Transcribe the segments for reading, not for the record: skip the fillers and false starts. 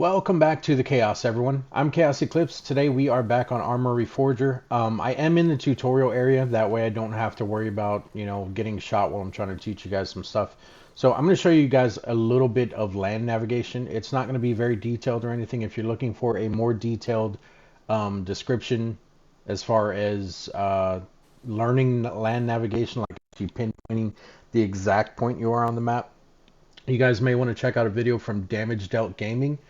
Welcome back to the Chaos, everyone. I'm ChaosEclipse. Today we are back on ARMA Reforger. I am in the tutorial area. That way I don't have to worry about, getting shot while I'm trying to teach you guys some stuff. So I'm going to show you guys a little bit of land navigation. It's not going to be very detailed or anything. If you're looking for a more detailed description as far as learning land navigation, like actually pinpointing the exact point you are on the map, you guys may want to check out a video from Damage Dealt Gaming.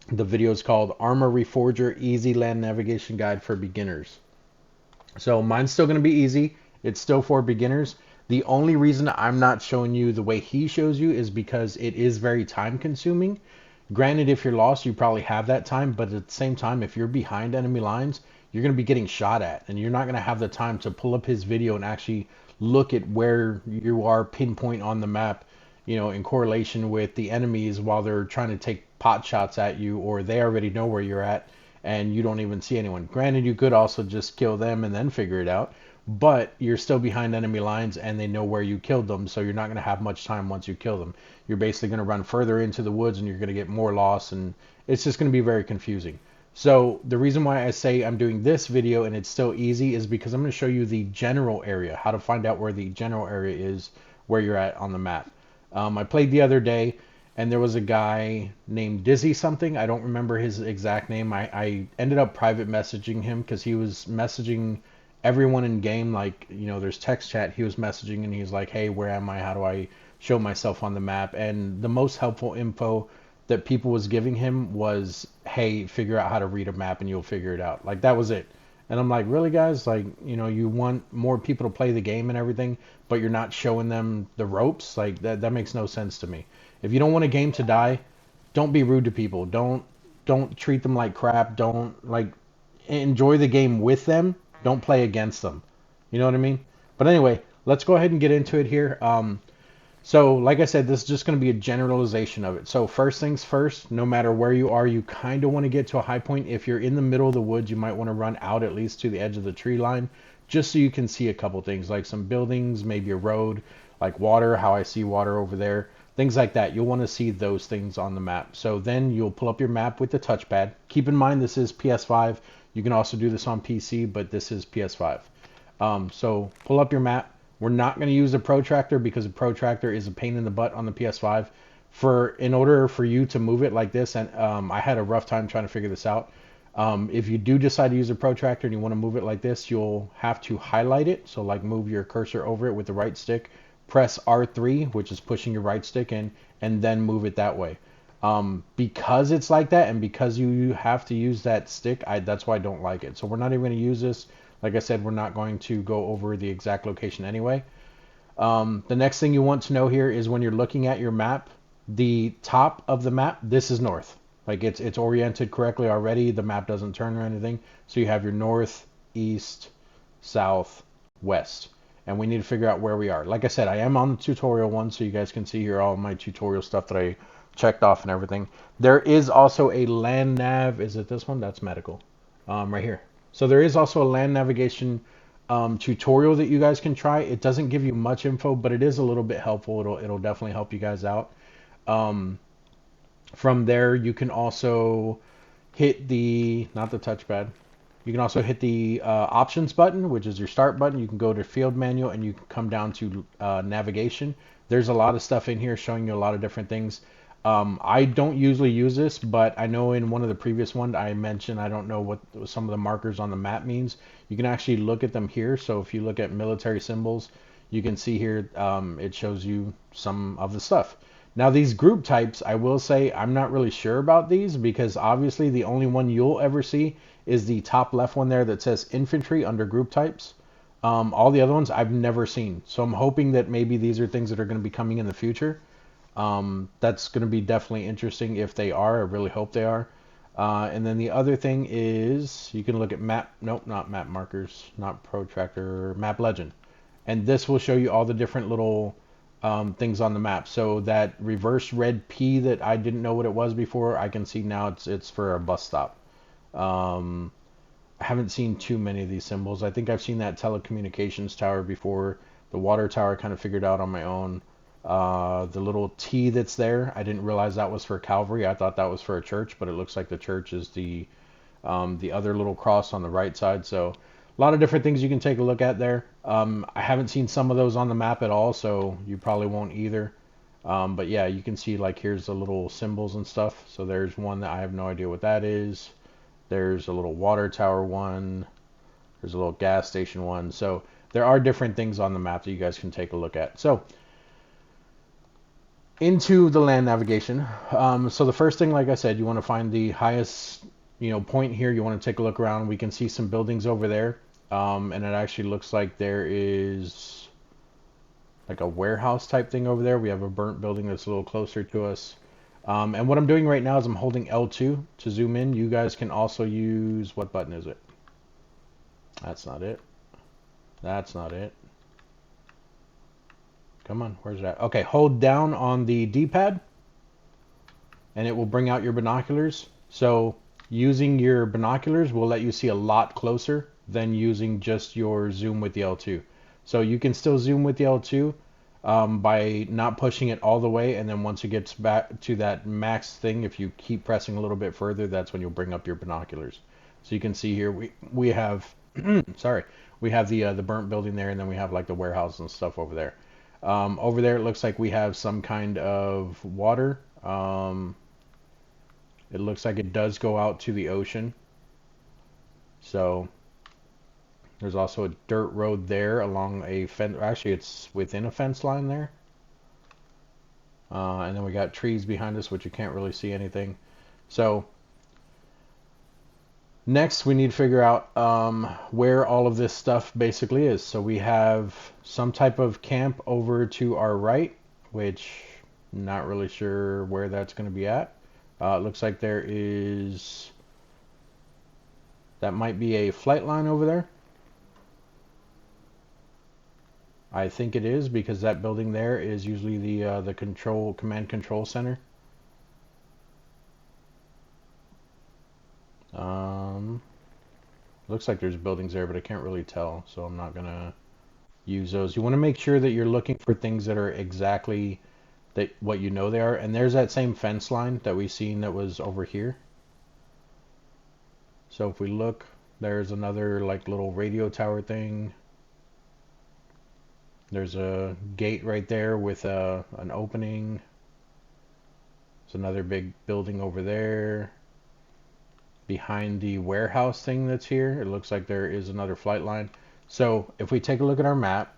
The video is called ARMA Reforger Easy Land Navigation Guide for Beginners. So mine's still going to be easy. It's still for beginners. The only reason I'm not showing you the way he shows you is because it is very time consuming. Granted, if you're lost, you probably have that time, but at the same time, if you're behind enemy lines, you're going to be getting shot at, and you're not going to have the time to pull up his video and actually look at where you are pinpoint on the map, in correlation with the enemies while they're trying to take pot shots at you, or they already know where you're at and you don't even see anyone. Granted, you could also just kill them and then figure it out, but you're still behind enemy lines and they know where you killed them, so you're not going to have much time once you kill them. You're basically going to run further into the woods and you're going to get more lost, and it's just going to be very confusing. So the reason why I say I'm doing this video and it's still easy is because I'm going to show you the general area, how to find out where the general area is, where you're at on the map. I played the other day, and there was a guy named Dizzy something. I don't remember his exact name. I ended up private messaging him because he was messaging everyone in game. Like, there's text chat. He was messaging, and he's like, hey, where am I? How do I show myself on the map? And the most helpful info that people was giving him was, hey, figure out how to read a map and you'll figure it out. Like, that was it. And I'm like, really, guys? Like, you want more people to play the game and everything, but you're not showing them the ropes? Like, that makes no sense to me. If you don't want a game to die, don't be rude to people. Don't treat them like crap. Don't, like, enjoy the game with them. Don't play against them. You know what I mean? But anyway, let's go ahead and get into it here. So, like I said, this is just going to be a generalization of it. So, first things first, no matter where you are, you kind of want to get to a high point. If you're in the middle of the woods, you might want to run out at least to the edge of the tree line, just so you can see a couple things, like some buildings, maybe a road, like water, how I see water over there, things like that. You'll want to see those things on the map. So then you'll pull up your map with the touchpad. Keep in mind, this is PS5. You can also do this on PC, but this is PS5. So pull up your map. We're not going to use a protractor because a protractor is a pain in the butt on the PS5. In order for you to move it like this, and I had a rough time trying to figure this out. If you do decide to use a protractor and you want to move it like this, you'll have to highlight it. So like move your cursor over it with the right stick, press R3, which is pushing your right stick in, and then move it that way. Because it's like that, and because you have to use that stick, that's why I don't like it. So we're not even going to use this. Like I said, we're not going to go over the exact location anyway. The next thing you want to know here is when you're looking at your map, the top of the map, this is north. Like it's oriented correctly already. The map doesn't turn or anything. So you have your north, east, south, west. And we need to figure out where we are. Like I said, I am on the tutorial one, so you guys can see here all my tutorial stuff that I checked off and everything. There is also a land nav. Is it this one? That's medical. Right here. So there is also a land navigation tutorial that you guys can try. It doesn't give you much info, but it is a little bit helpful. It'll definitely help you guys out. From there, you can also hit not the touchpad. You can also hit the options button, which is your start button. You can go to field manual and you can come down to navigation. There's a lot of stuff in here showing you a lot of different things. I don't usually use this, but I know in one of the previous ones I mentioned, I don't know what some of the markers on the map means. You can actually look at them here. So if you look at military symbols, you can see here, it shows you some of the stuff. Now these group types, I will say I'm not really sure about these because obviously the only one you'll ever see is the top left one there that says infantry under group types. All the other ones I've never seen. So I'm hoping that maybe these are things that are going to be coming in the future. That's going to be definitely interesting if they are. I really hope they are. And then the other thing is you can look at not map markers, not protractor, map legend. And this will show you all the different little things on the map. So that reverse red P that I didn't know what it was before, I can see now it's for a bus stop. I haven't seen too many of these symbols. I think I've seen that telecommunications tower before. The water tower I kind of figured out on my own. The little T that's there, I didn't realize that was for Calvary. I thought that was for a church, but it looks like the church is the other little cross on the right side. So a lot of different things you can take a look at there. I haven't seen some of those on the map at all, so you probably won't either. But yeah, you can see like here's the little symbols and stuff. So there's one that I have no idea what that is. There's a little water tower one. There's a little gas station one. So there are different things on the map that you guys can take a look at. So into the land navigation. So the first thing, like I said, you want to find the highest, point here. You want to take a look around. We can see some buildings over there, and it actually looks like there is like a warehouse type thing over there. We have a burnt building that's a little closer to us. And what I'm doing right now is I'm holding L2 to zoom in. You guys can also use, what button is it? That's not it. That's not it. Come on, where's that? Okay, hold down on the D-pad and it will bring out your binoculars. So using your binoculars will let you see a lot closer than using just your zoom with the L2. So you can still zoom with the L2 by not pushing it all the way, and then once it gets back to that max thing, if you keep pressing a little bit further, that's when you'll bring up your binoculars. So you can see here we have sorry, we have the burnt building there, and then we have like the warehouse and stuff over there. Over there, it looks like we have some kind of water. It looks like it does go out to the ocean. So there's also a dirt road there along a fence. Actually, it's within a fence line there. And then we got trees behind us, which you can't really see anything. So next, we need to figure out where all of this stuff basically is. So we have some type of camp over to our right, which I'm not really sure where that's going to be at. It looks like there is, that might be a flight line over there. I think it is, because that building there is usually the command control center. Looks like there's buildings there, but I can't really tell, so I'm not gonna use those. You want to make sure that you're looking for things that are exactly what you know they are. And there's that same fence line that we seen that was over here. So if we look, there's another like little radio tower thing. There's a gate right there with an opening. There's another big building over there. Behind the warehouse thing that's here, it looks like there is another flight line. So if we take a look at our map,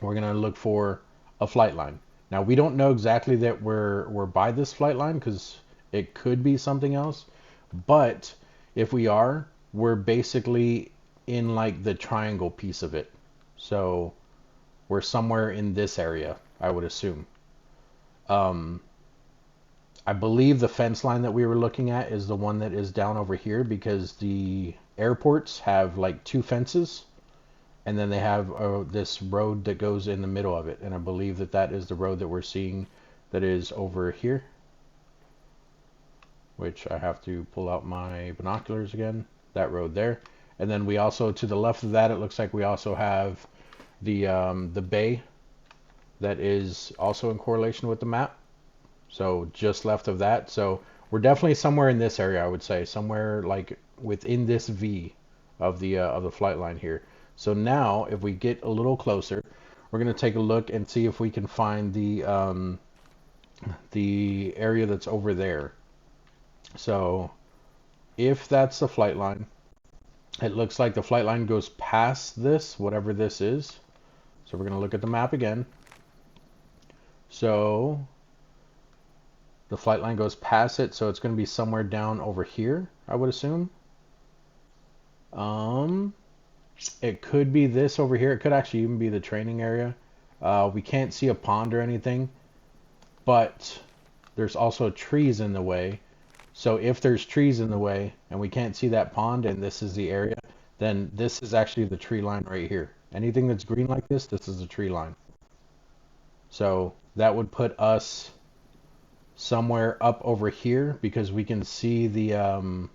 we're going to look for a flight line. Now we don't know exactly that we're by this flight line, because it could be something else. But if we are, we're basically in like the triangle piece of it. So we're somewhere in this area, I would assume. I believe the fence line that we were looking at is the one that is down over here, because the airports have like two fences, and then they have this road that goes in the middle of it. And I believe that that is the road that we're seeing that is over here, which I have to pull out my binoculars again, that road there. And then we also, to the left of that, it looks like we also have the bay that is also in correlation with the map. So just left of that. So we're definitely somewhere in this area, I would say, somewhere like within this V of the flight line here. So now if we get a little closer, we're going to take a look and see if we can find the area that's over there. So if that's the flight line, it looks like the flight line goes past this, whatever this is. So we're going to look at the map again. So the flight line goes past it, so it's going to be somewhere down over here, I would assume. It could be this over here. It could actually even be the training area. We can't see a pond or anything, but there's also trees in the way. So if there's trees in the way and we can't see that pond and this is the area, then this is actually the tree line right here. Anything that's green like this is a tree line. So that would put us somewhere up over here, because we can see the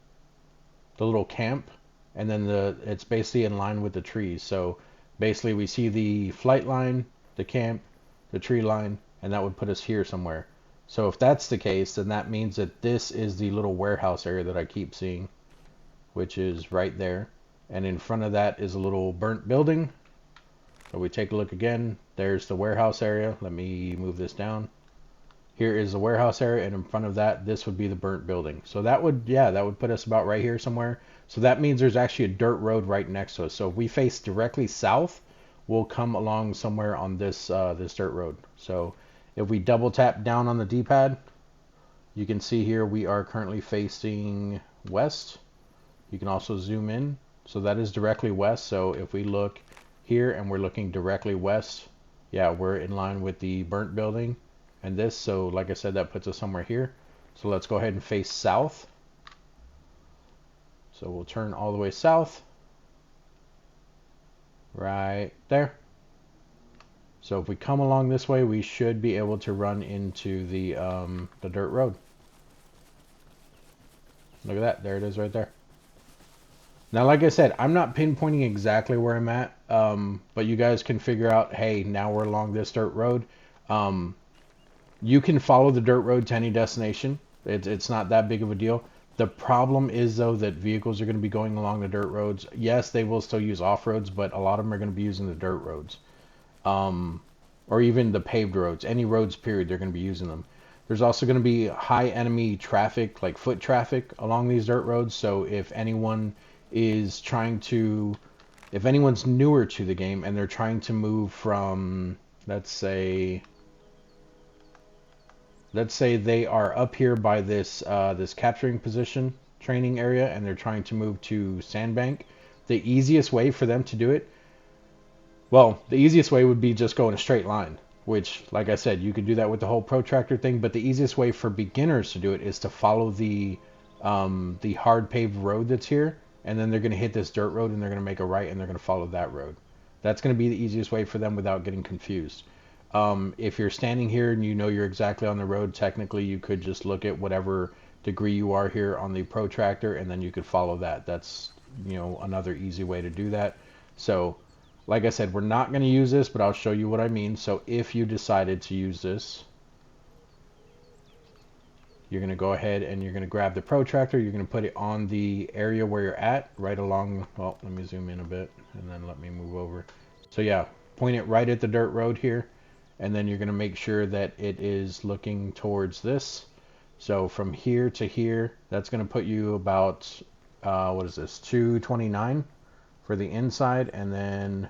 little camp, and then it's basically in line with the trees. So basically we see the flight line, the camp, the tree line, and that would put us here somewhere. So if that's the case, then that means that this is the little warehouse area that I keep seeing, which is right there. And in front of that is a little burnt building. So we take a look again. There's the warehouse area. Let me move this down. Here is the warehouse area, and in front of that, this would be the burnt building. So that would, yeah, that would put us about right here somewhere. So that means there's actually a dirt road right next to us. So if we face directly south, we'll come along somewhere on this this dirt road. So if we double tap down on the D-pad, you can see here we are currently facing west. You can also zoom in. So that is directly west. So if we look here and we're looking directly west, yeah, we're in line with the burnt building and this. So like I said, that puts us somewhere here. So let's go ahead and face south. So we'll turn all the way south. Right there. So if we come along this way, we should be able to run into the dirt road. Look at that. There it is right there. Now, like I said, I'm not pinpointing exactly where I'm at, but you guys can figure out, hey, now we're along this dirt road. You can follow the dirt road to any destination. It's not that big of a deal. The problem is, though, that vehicles are going to be going along the dirt roads. Yes, they will still use off-roads, but a lot of them are going to be using the dirt roads. Or even the paved roads. Any roads, period, they're going to be using them. There's also going to be high enemy traffic, like foot traffic, along these dirt roads. So if anyone is trying to, if anyone's newer to the game and they're trying to move from, let's say they are up here by this this capturing position training area and they're trying to move to Sandbank, the easiest way for them to do it, well, the easiest way would be just go in a straight line, which, like I said, you could do that with the whole protractor thing, but the easiest way for beginners to do it is to follow the hard paved road that's here, and then they're going to hit this dirt road and they're going to make a right and they're going to follow that road. That's going to be the easiest way for them without getting confused. If you're standing here and you know you're exactly on the road, technically you could just look at whatever degree you are here on the protractor and then you could follow that. That's, you know, another easy way to do that. So, like I said, we're not going to use this, but I'll show you what I mean. So if you decided to use this, you're going to go ahead and you're going to grab the protractor. You're going to put it on the area where you're at, right along. Well, let me zoom in a bit and then let me move over. So yeah, point it right at the dirt road here. And then you're going to make sure that it is looking towards this. So from here to here, that's going to put you about, what is this, 229 for the inside. And then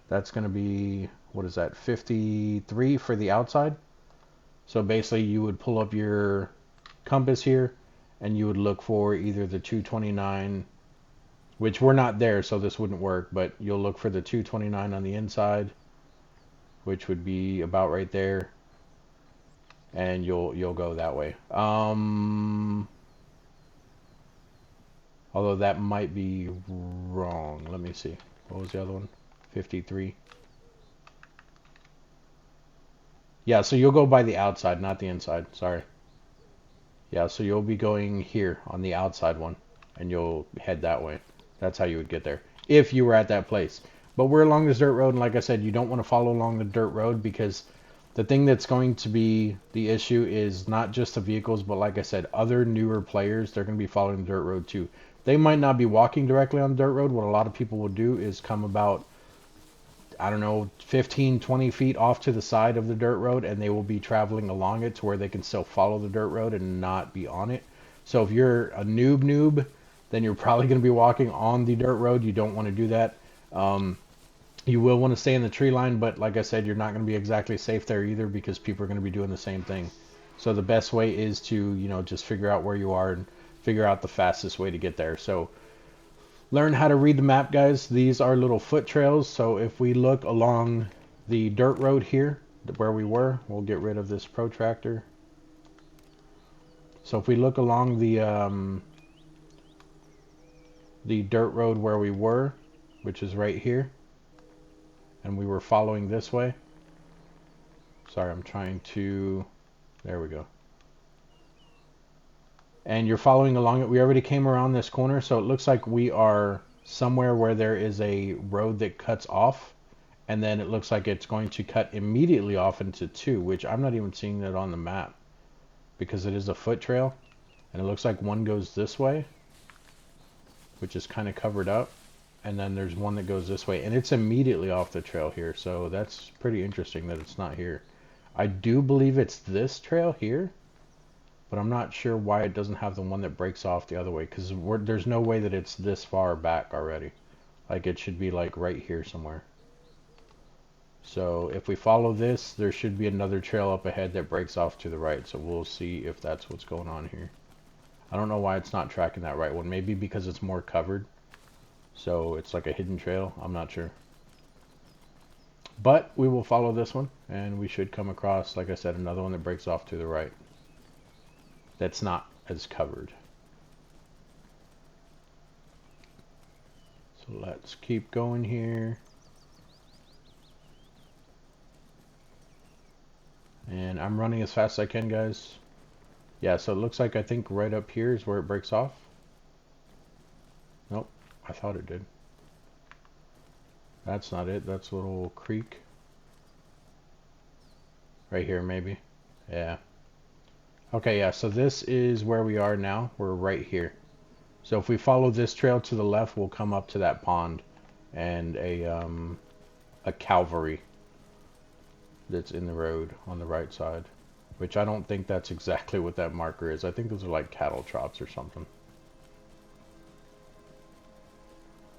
that's going to be, what is that, 53 for the outside. So basically you would pull up your compass here and you would look for either the 229, which we're not there, so this wouldn't work, but you'll look for the 229 on the inside, which would be about right there, and you'll go that way. Although that might be wrong. Let me see. What was the other one? 53. Yeah, so you'll go by the outside, not the inside. Sorry. Yeah, so you'll be going here on the outside one, and you'll head that way. That's how you would get there, if you were at that place. But we're along this dirt road, and like I said, you don't want to follow along the dirt road because the thing that's going to be the issue is not just the vehicles, but like I said, other newer players, they're going to be following the dirt road too. They might not be walking directly on the dirt road. What a lot of people will do is come about, I don't know, 15, 20 feet off to the side of the dirt road, and they will be traveling along it to where they can still follow the dirt road and not be on it. So if you're a noob, then you're probably going to be walking on the dirt road. You don't want to do that. You will want to stay in the tree line, but like I said, you're not going to be exactly safe there either because people are going to be doing the same thing. So the best way is to, you know, just figure out where you are and figure out the fastest way to get there. So learn how to read the map, guys. These are little foot trails. So if we look along the dirt road here, where we were, we'll get rid of this protractor. So if we look along the dirt road where we were, which is right here, and we were following this way. Sorry, I'm trying to, there we go. And you're following along it. We already came around this corner, so it looks like we are somewhere where there is a road that cuts off, and then it looks like it's going to cut immediately off into two, which I'm not even seeing that on the map because it is a foot trail, and it looks like one goes this way, which is kind of covered up, and then there's one that goes this way, and it's immediately off the trail here, so that's pretty interesting that it's not here. I do believe it's this trail here, but I'm not sure why it doesn't have the one that breaks off the other way, because there's no way that it's this far back already. Like, it should be like right here somewhere. So if we follow this, there should be another trail up ahead that breaks off to the right, so we'll see if that's what's going on here. I don't know why it's not tracking that right one. Maybe because it's more covered, so it's like a hidden trail. I'm not sure. But we will follow this one, and we should come across, like I said, another one that breaks off to the right that's not as covered. So let's keep going here. And I'm running as fast as I can, guys. Yeah, so it looks like I think right up here is where it breaks off. Nope, I thought it did. That's not it. That's a little creek. Right here, maybe. Yeah. Okay, yeah, so this is where we are now. We're right here. So if we follow this trail to the left, we'll come up to that pond and a Calvary that's in the road on the right side, which I don't think that's exactly what that marker is. I think those are like cattle trots or something.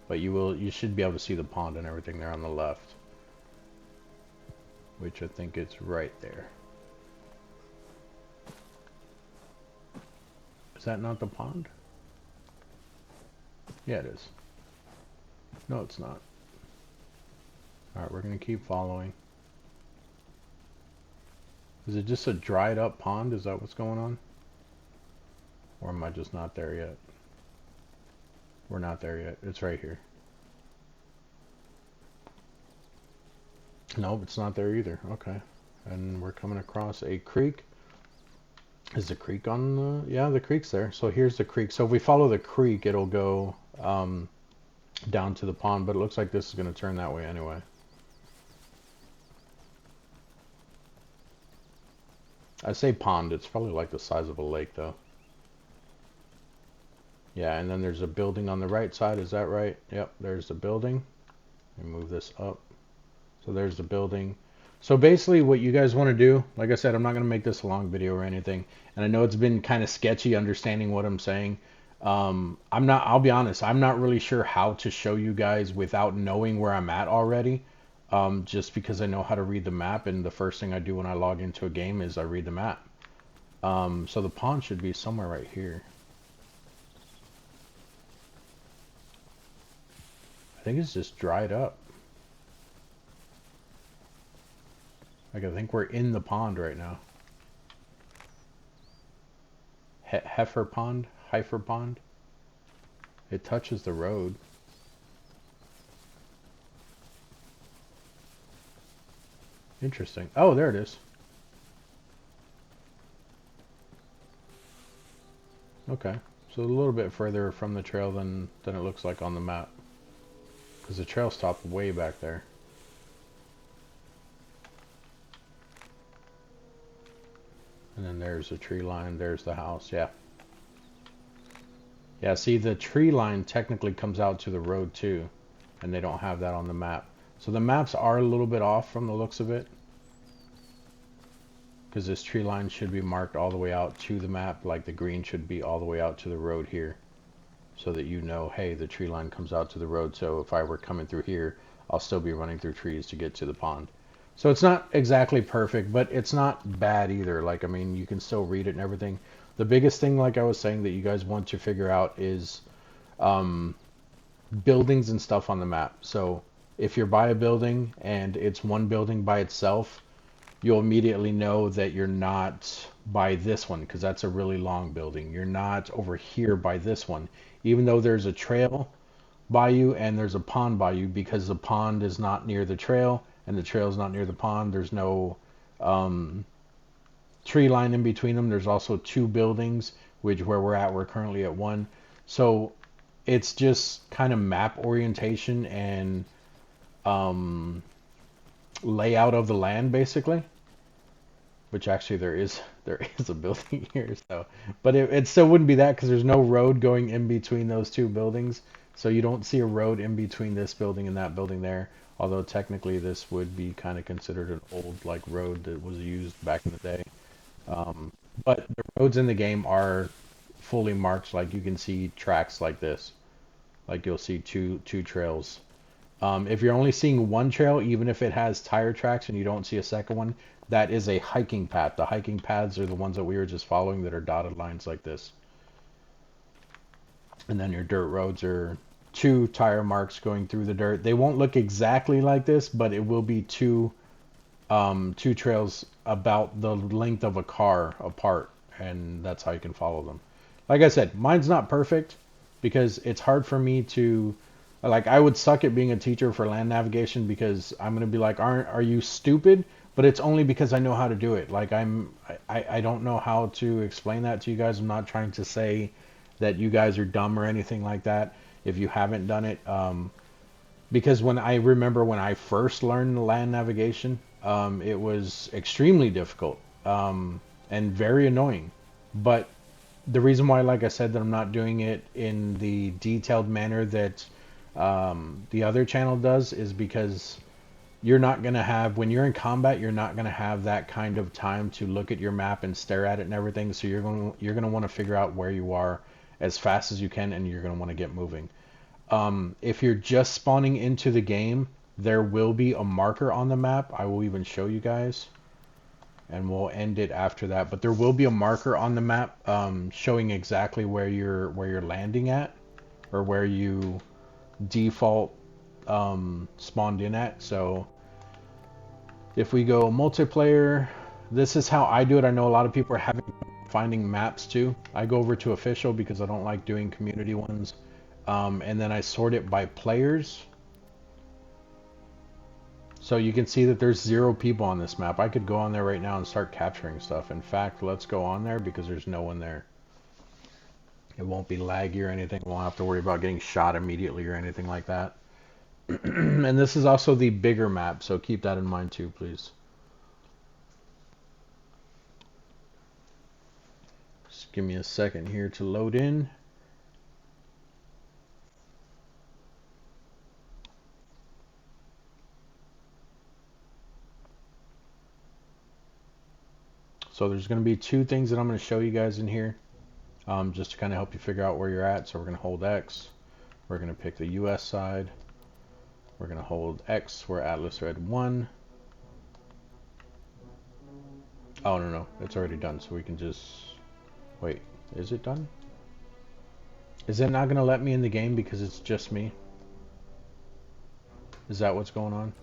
But you should be able to see the pond and everything there on the left, which I think it's right there. Is that not the pond? Yeah, it is. No, it's not. Alright, we're going to keep following. Is it just a dried up pond? Is that what's going on? Or am I just not there yet? We're not there yet. It's right here. Nope, it's not there either. Okay. And we're coming across a creek. Is the creek on the... Yeah, the creek's there. So here's the creek. So if we follow the creek, it'll go down to the pond. But it looks like this is going to turn that way anyway. I say pond. It's probably like the size of a lake, though. Yeah, and then there's a building on the right side. Is that right? Yep, there's the building. Let me move this up. So there's the building. So basically what you guys want to do, like I said, I'm not going to make this a long video or anything. And I know it's been kind of sketchy understanding what I'm saying. I'll be honest, I'm not really sure how to show you guys without knowing where I'm at already. Just because I know how to read the map, and the first thing I do when I log into a game is I read the map. So the pond should be somewhere right here. I think it's just dried up. Like, I think we're in the pond right now. Heifer Pond? Heifer Pond? It touches the road. Interesting. Oh, there it is. Okay. So a little bit further from the trail than it looks like on the map. Because the trail stopped way back there. And then there's the tree line, there's the house, yeah. Yeah, see, the tree line technically comes out to the road too, and they don't have that on the map. So the maps are a little bit off from the looks of it, because this tree line should be marked all the way out to the map, like the green should be all the way out to the road here, so that you know, hey, the tree line comes out to the road, so if I were coming through here, I'll still be running through trees to get to the pond. So it's not exactly perfect, but it's not bad either. Like, I mean, you can still read it and everything. The biggest thing, like I was saying, that you guys want to figure out is buildings and stuff on the map. So if you're by a building and it's one building by itself, you'll immediately know that you're not by this one, because that's a really long building. You're not over here by this one, even though there's a trail by you and there's a pond by you, because the pond is not near the trail and the trail is not near the pond. There's no tree line in between them. There's also two buildings, which where we're currently at one. So it's just kind of map orientation and layout of the land, basically. Which actually there is a building here, so but it still wouldn't be that because there's no road going in between those two buildings, so you don't see a road in between this building and that building there. Although technically this would be kind of considered an old like road that was used back in the day. Um, but the roads in the game are fully marked, like you can see tracks like this, like you'll see two trails. If you're only seeing one trail, even if it has tire tracks and you don't see a second one, that is a hiking path. The hiking paths are the ones that we were just following that are dotted lines like this. And then your dirt roads are two tire marks going through the dirt. They won't look exactly like this, but it will be two trails about the length of a car apart, and that's how you can follow them. Like I said, mine's not perfect because it's hard for me to like I would suck at being a teacher for land navigation because I'm gonna be like, are you stupid? But it's only because I know how to do it. Like I don't know how to explain that to you guys. I'm not trying to say that you guys are dumb or anything like that if you haven't done it. Because when I remember when I first learned land navigation, it was extremely difficult and very annoying. But the reason why, like I said, that I'm not doing it in the detailed manner that the other channel does is because you're not going to have, when you're in combat, you're not going to have that kind of time to look at your map and stare at it and everything. So you're going to want to figure out where you are as fast as you can, and you're going to want to get moving. If you're just spawning into the game, there will be a marker on the map. I will even show you guys, and we'll end it after that. But there will be a marker on the map showing exactly where you're landing at, or where you default spawned in at. So if we go multiplayer, this is how I do it. I know a lot of people are having finding maps too. I go over to official because I don't like doing community ones. And then I sort it by players. So you can see that there's 0 people on this map. I could go on there right now and start capturing stuff. In fact, let's go on there because there's no one there. It won't be laggy or anything. We won't have to worry about getting shot immediately or anything like that. And this is also the bigger map, so keep that in mind too, please. Just give me a second here to load in. So there's going to be 2 things that I'm going to show you guys in here, just to kind of help you figure out where you're at. So we're going to hold X. We're going to pick the US side. We're going to hold X where Atlas Red 1. Oh, no, it's already done. So we can just... Wait, is it done? Is it not going to let me in the game because it's just me? Is that what's going on?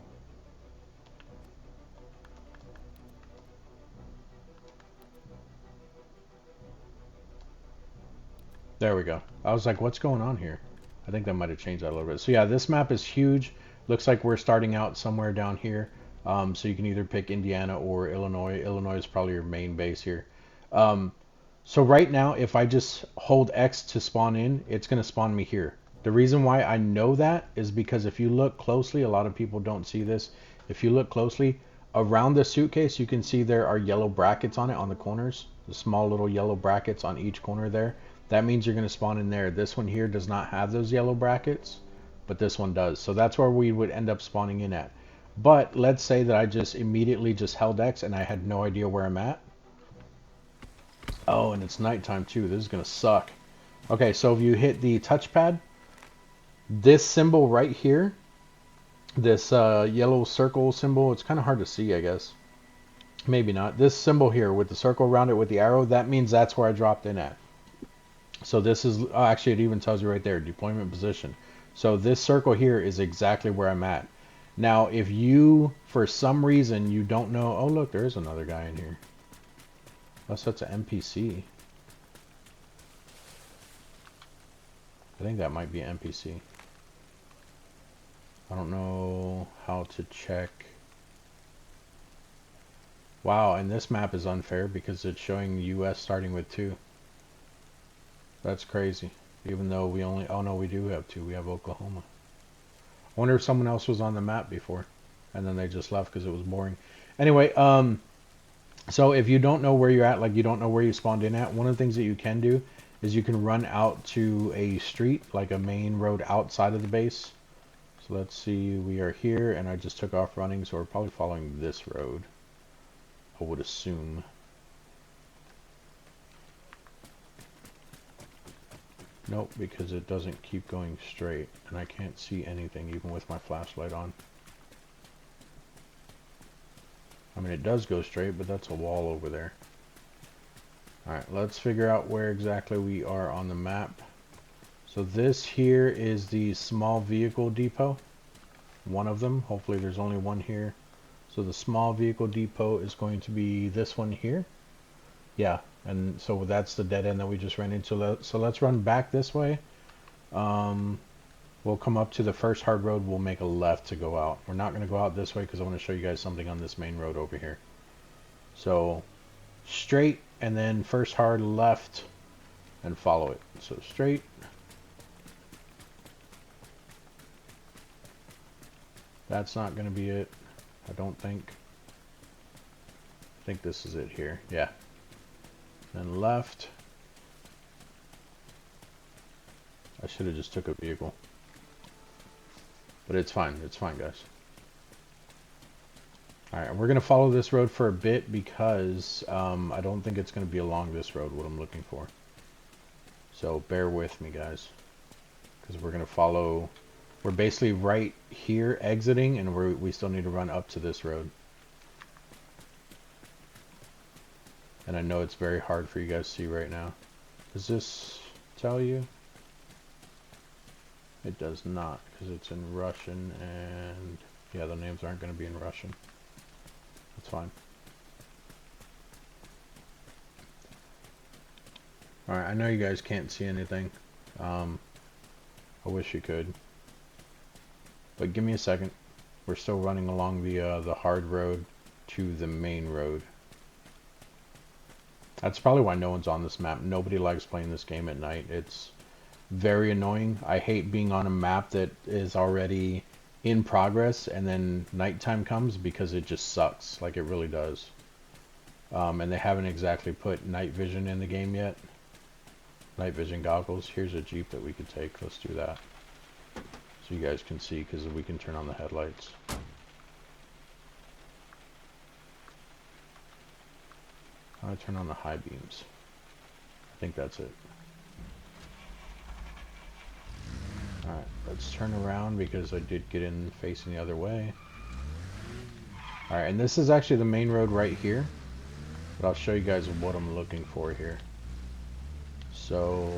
There we go. I was like, what's going on here? I think that might have changed that a little bit. So yeah, this map is huge. Looks like we're starting out somewhere down here. So you can either pick Indiana or Illinois. Illinois is probably your main base here. So right now, if I just hold X to spawn in, it's going to spawn me here. The reason why I know that is because if you look closely, a lot of people don't see this. If you look closely, around the suitcase, you can see there are yellow brackets on it on the corners. The small little yellow brackets on each corner there. That means you're going to spawn in there. This one here does not have those yellow brackets, but this one does. So that's where we would end up spawning in at. But let's say that I just immediately just held X and I had no idea where I'm at. Oh, and it's nighttime too. This is going to suck. Okay, so if you hit the touchpad, this symbol right here, this yellow circle symbol, it's kind of hard to see, I guess. Maybe not. This symbol here with the circle around it with the arrow, that means that's where I dropped in at. So this is, actually it even tells you right there, deployment position. So this circle here is exactly where I'm at. Now, if you, for some reason, you don't know, oh look, there is another guy in here. Oh, so that's an NPC. I think that might be an NPC. I don't know how to check. Wow, and this map is unfair because it's showing US starting with 2. That's crazy. Even though we only, oh no, we do have 2. We have Oklahoma. I wonder if someone else was on the map before. and then they just left because it was boring. Anyway, so if you don't know where you're at, like you don't know where you spawned in at, one of the things that you can do is you can run out to a street, like a main road outside of the base. So let's see, we are here, and I just took off running, so we're probably following this road, I would assume. Nope, because it doesn't keep going straight, and I can't see anything even with my flashlight on. I mean, it does go straight, but that's a wall over there. Alright, let's figure out where exactly we are on the map. So this here is the small vehicle depot. One of them. Hopefully there's only one here. So the small vehicle depot is going to be this one here. Yeah, and so that's the dead end that we just ran into. So let's run back this way. We'll come up to the first hard road. We'll make a left to go out. We're not going to go out this way because I want to show you guys something on this main road over here. So straight, and then first hard left and follow it. So straight. That's not going to be it, I don't think. I think this is it here. Yeah. Then left. I should have just took a vehicle. But it's fine. It's fine, guys. Alright, we're going to follow this road for a bit because I don't think it's going to be along this road what I'm looking for. So bear with me, guys. Because we're going to follow... We're basically right here exiting, and we still need to run up to this road. And I know it's very hard for you guys to see right now. Does this tell you? It does not, because it's in Russian, and yeah, the names aren't going to be in Russian. That's fine. Alright, I know you guys can't see anything. I wish you could. But give me a second. We're still running along the hard road to the main road. That's probably why no one's on this map. Nobody likes playing this game at night. It's very annoying. I hate being on a map that is already in progress and then nighttime comes because it just sucks. Like it really does. And they haven't exactly put night vision in the game yet. Night vision goggles. Here's a Jeep that we could take. Let's do that. So you guys can see, because we can turn on the headlights. How do I turn on the high beams? I think that's it. Alright, let's turn around because I did get in facing the other way. Alright, and this is actually the main road right here. But I'll show you guys what I'm looking for here. So...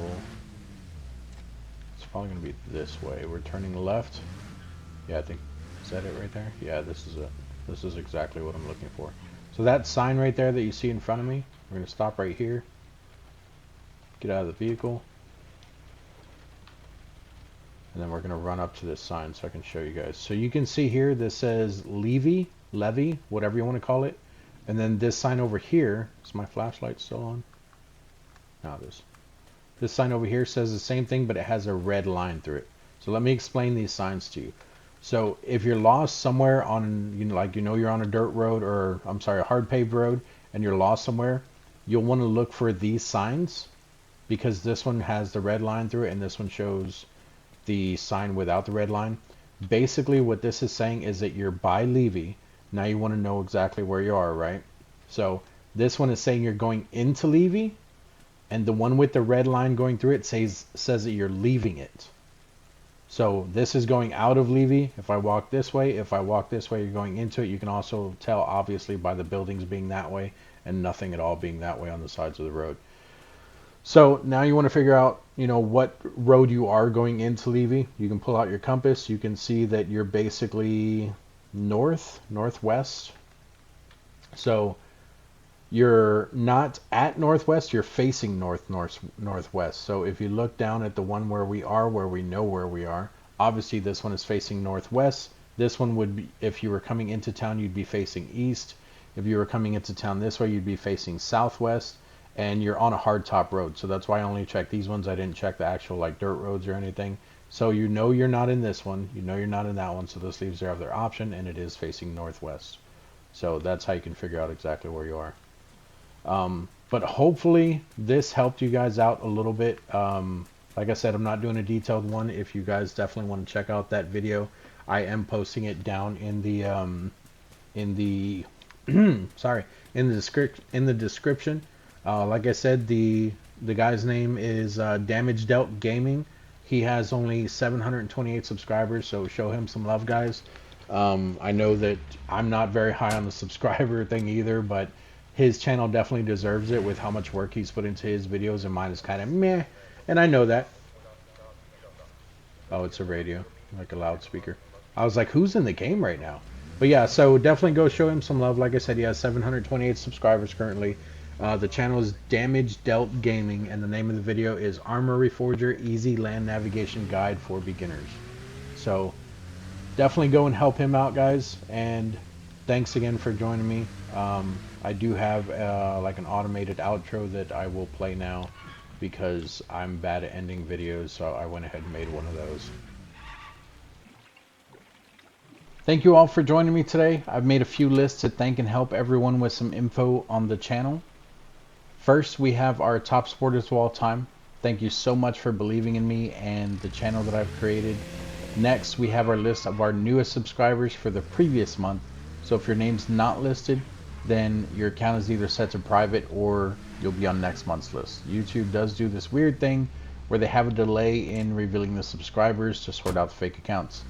probably going to be this way. We're turning left. Yeah, I think, is that it right there? Yeah, this is it. This is exactly what I'm looking for. So that sign right there that you see in front of me, we're going to stop right here. Get out of the vehicle. And then we're going to run up to this sign so I can show you guys. So you can see here, this says Levy, whatever you want to call it. And then this sign over here, is my flashlight still on? No, it is. This sign over here says the same thing, but it has a red line through it. So let me explain these signs to you. So if you're lost somewhere on, you're on a dirt road, or I'm sorry, a hard paved road, and you're lost somewhere, you'll want to look for these signs because this one has the red line through it and this one shows the sign without the red line. Basically what this is saying is that you're by Levy. Now you want to know exactly where you are, right? So this one is saying you're going into Levy. And the one with the red line going through it says that you're leaving it. So this is going out of Levy. If I walk this way, you're going into it. You can also tell, obviously, by the buildings being that way and nothing at all being that way on the sides of the road. So now you want to figure out, what road you are going into Levy. You can pull out your compass. You can see that you're basically northwest. So you're not at northwest, you're facing northwest. So if you look down at the one where we know where we are, obviously this one is facing northwest. This one would be, if you were coming into town, you'd be facing east. If you were coming into town this way, you'd be facing southwest. And you're on a hard top road. So that's why I only checked these ones. I didn't check the actual dirt roads or anything, So you know you're not in this one, you know you're not in that one, so this leaves their other option, and it is facing northwest. So that's how you can figure out exactly where you are. But hopefully this helped you guys out a little bit. Like I said, I'm not doing a detailed one. If you guys definitely want to check out that video, I am posting it down in the sorry, in the description. Like I said, the guy's name is Damage Dealt Gaming. He has only 728 subscribers, so show him some love, guys. I know that I'm not very high on the subscriber thing either, but his channel definitely deserves it with how much work he's put into his videos, and mine is kind of meh, and I know that. Oh, it's a radio, like a loudspeaker. I was like, who's in the game right now? But yeah, so definitely go show him some love. Like I said, he has 728 subscribers currently. The channel is Damage Dealt Gaming, and the name of the video is ARMA Reforger Easy Land Navigation Guide for Beginners. So definitely go and help him out, guys. And thanks again for joining me. I do have like an automated outro that I will play now because I'm bad at ending videos, so I went ahead and made one of those. Thank you all for joining me today. I've made a few lists to thank and help everyone with some info on the channel. First, we have our top supporters of all time. Thank you so much for believing in me and the channel that I've created. Next, we have our list of our newest subscribers for the previous month. So if your name's not listed, then your account is either set to private or you'll be on next month's list. YouTube does do this weird thing where they have a delay in revealing the subscribers to sort out the fake accounts.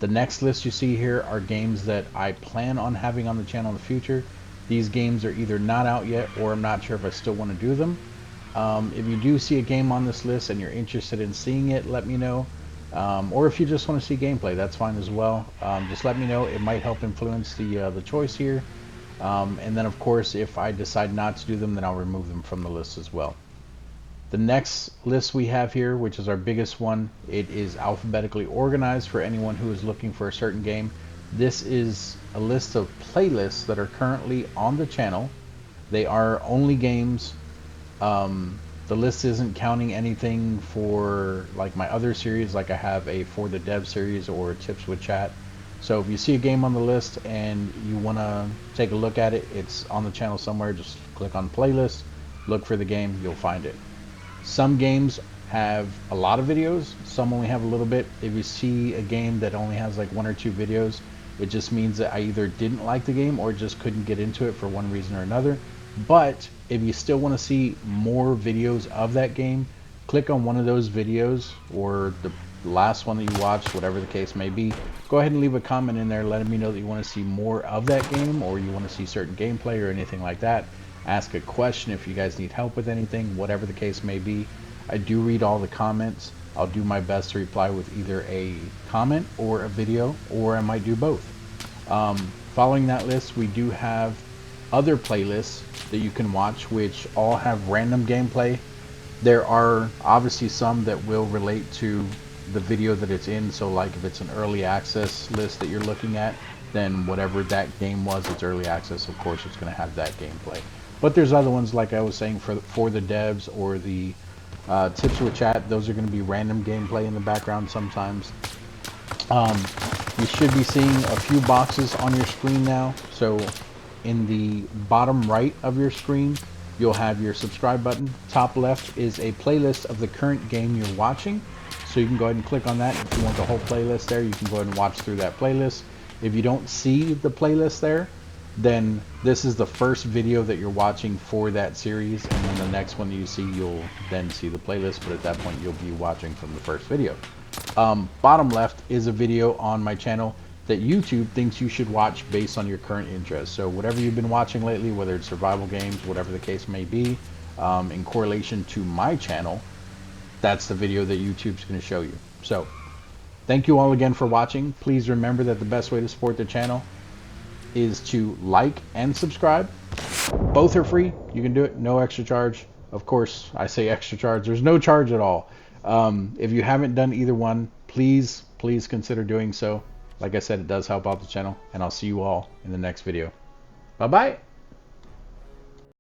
The next list you see here are games that I plan on having on the channel in the future. These games are either not out yet or I'm not sure if I still want to do them. If you do see a game on this list and you're interested in seeing it, let me know. Or if you just want to see gameplay, that's fine as well. Just let me know. It might help influence the choice here. And then of course, if I decide not to do them, then I'll remove them from the list as well. The next list we have here, which is our biggest one, it is alphabetically organized for anyone who is looking for a certain game. This is a list of playlists that are currently on the channel. They are only games. The list isn't counting anything for like my other series, like I have a For the Dev series or Tips with Chat. So if you see a game on the list and you want to take a look at it, it's on the channel somewhere. Just click on playlist, look for the game, you'll find it. Some games have a lot of videos, some only have a little bit. If you see a game that only has like 1 or 2 videos, it just means that I either didn't like the game or just couldn't get into it for one reason or another. But if you still want to see more videos of that game, click on one of those videos or the last one that you watched, whatever the case may be. Go ahead and leave a comment in there letting me know that you want to see more of that game or you want to see certain gameplay or anything like that. Ask a question if you guys need help with anything, whatever the case may be. I do read all the comments. I'll do my best to reply with either a comment or a video, or I might do both. Following that list, we do have other playlists that you can watch, which all have random gameplay. There are obviously some that will relate to the video that it's in. So like if it's an early access list that you're looking at, then whatever that game was, it's early access, of course it's going to have that gameplay. But there's other ones, like I was saying, for the devs or the Tips with Chat. Those are going to be random gameplay in the background sometimes. You should be seeing a few boxes on your screen now. So in the bottom right of your screen, you'll have your subscribe button. Top left is a playlist of the current game you're watching. So you can go ahead and click on that. If you want the whole playlist there, you can go ahead and watch through that playlist. If you don't see the playlist there, then this is the first video that you're watching for that series, and then the next one you see, you'll then see the playlist, but at that point you'll be watching from the first video. Bottom left is a video on my channel that YouTube thinks you should watch based on your current interest. So whatever you've been watching lately, whether it's survival games, whatever the case may be, in correlation to my channel, that's the video that YouTube's going to show you. So thank you all again for watching. Please remember that the best way to support the channel is to like and subscribe. Both are free. You can do it, no extra charge. Of course, I say extra charge. There's no charge at all. If you haven't done either one, please consider doing so. Like I said, it does help out the channel, and I'll see you all in the next video. Bye-bye.